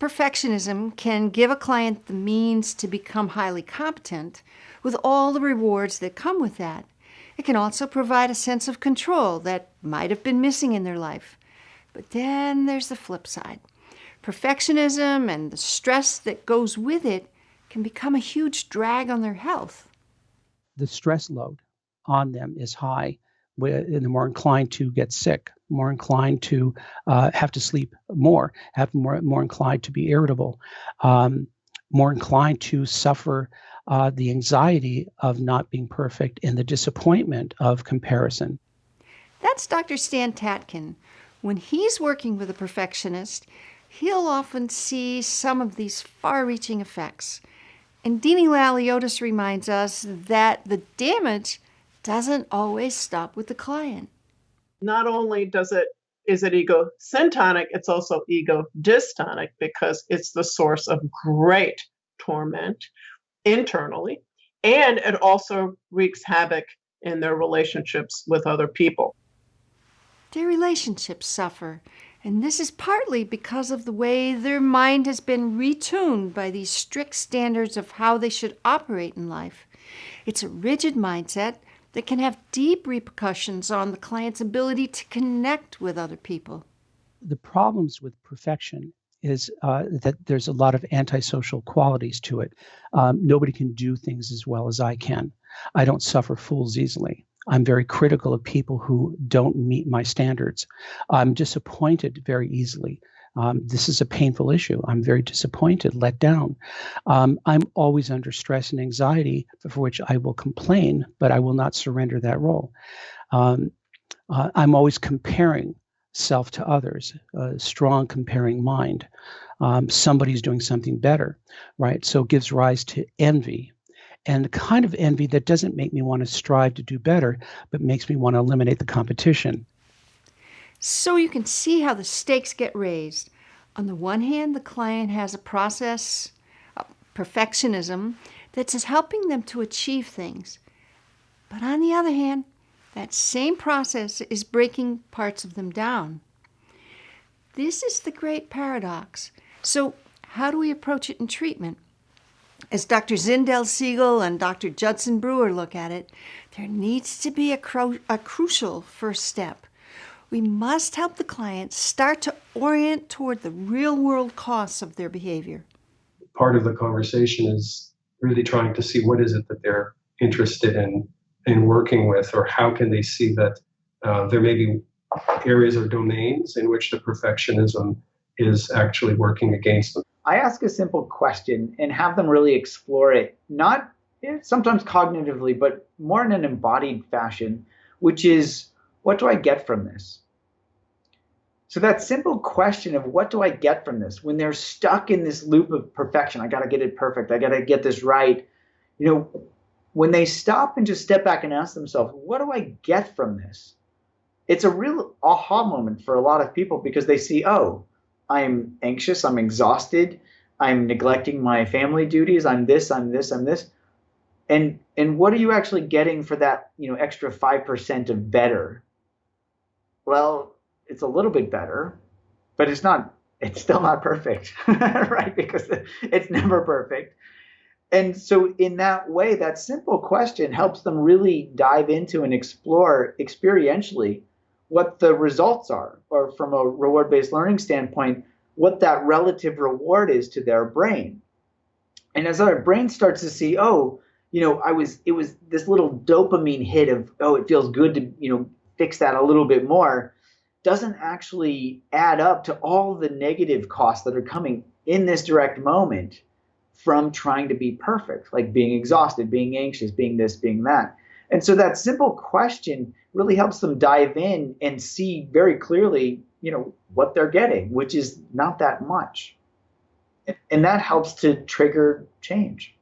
Perfectionism can give a client the means to become highly competent with all the rewards that come with that. It can also provide a sense of control that might have been missing in their life. But then there's the flip side. Perfectionism and the stress that goes with it can become a huge drag on their health. The stress load on them is high, and they're more inclined to get sick, more inclined to have to sleep more, have more inclined to be irritable, more inclined to suffer the anxiety of not being perfect and the disappointment of comparison. That's Dr. Stan Tatkin. When he's working with a perfectionist, he'll often see some of these far-reaching effects. And Deanie Laliotis reminds us that the damage doesn't always stop with the client. Not only is it egosyntonic, it's also egodystonic because it's the source of great torment internally, and it also wreaks havoc in their relationships with other people. Their relationships suffer, and this is partly because of the way their mind has been retuned by these strict standards of how they should operate in life. It's a rigid mindset that can have deep repercussions on the client's ability to connect with other people. The problems with perfection is that there's a lot of antisocial qualities to it. Nobody can do things as well as I can. I don't suffer fools easily. I'm very critical of people who don't meet my standards. I'm disappointed very easily. This is a painful issue. I'm very disappointed, let down. I'm always under stress and anxiety, for which I will complain, but I will not surrender that role. I'm always comparing self to others, a strong comparing mind. Somebody's doing something better, right? So it gives rise to envy. And the kind of envy that doesn't make me want to strive to do better, but makes me want to eliminate the competition. So you can see how the stakes get raised. On the one hand, the client has a process, perfectionism, that's helping them to achieve things. But on the other hand, that same process is breaking parts of them down. This is the great paradox. So how do we approach it in treatment? As Dr. Zindel Siegel and Dr. Judson Brewer look at it, there needs to be a crucial first step. We must help the client start to orient toward the real-world costs of their behavior. Part of the conversation is really trying to see what is it that they're interested in working with, or how can they see that there may be areas or domains in which the perfectionism is actually working against them. I ask a simple question and have them really explore it, not sometimes cognitively, but more in an embodied fashion, which is, what do I get from this? So that simple question of what do I get from this, when they're stuck in this loop of perfection, I got to get it perfect, I got to get this right. When they stop and just step back and ask themselves, what do I get from this? It's a real aha moment for a lot of people, because they see, oh, I'm anxious, I'm exhausted, I'm neglecting my family duties, I'm this. And what are you actually getting for that, extra 5% of better? Well, it's a little bit better, but it's still not perfect, right? Because it's never perfect. And so in that way, that simple question helps them really dive into and explore experientially what the results are, or from a reward-based learning standpoint, what that relative reward is to their brain. And as our brain starts to see, it was this little dopamine hit of, it feels good to, fix that a little bit more, doesn't actually add up to all the negative costs that are coming in this direct moment from trying to be perfect, like being exhausted, being anxious, being this, being that. And so that simple question really helps them dive in and see very clearly, what they're getting, which is not that much. And that helps to trigger change.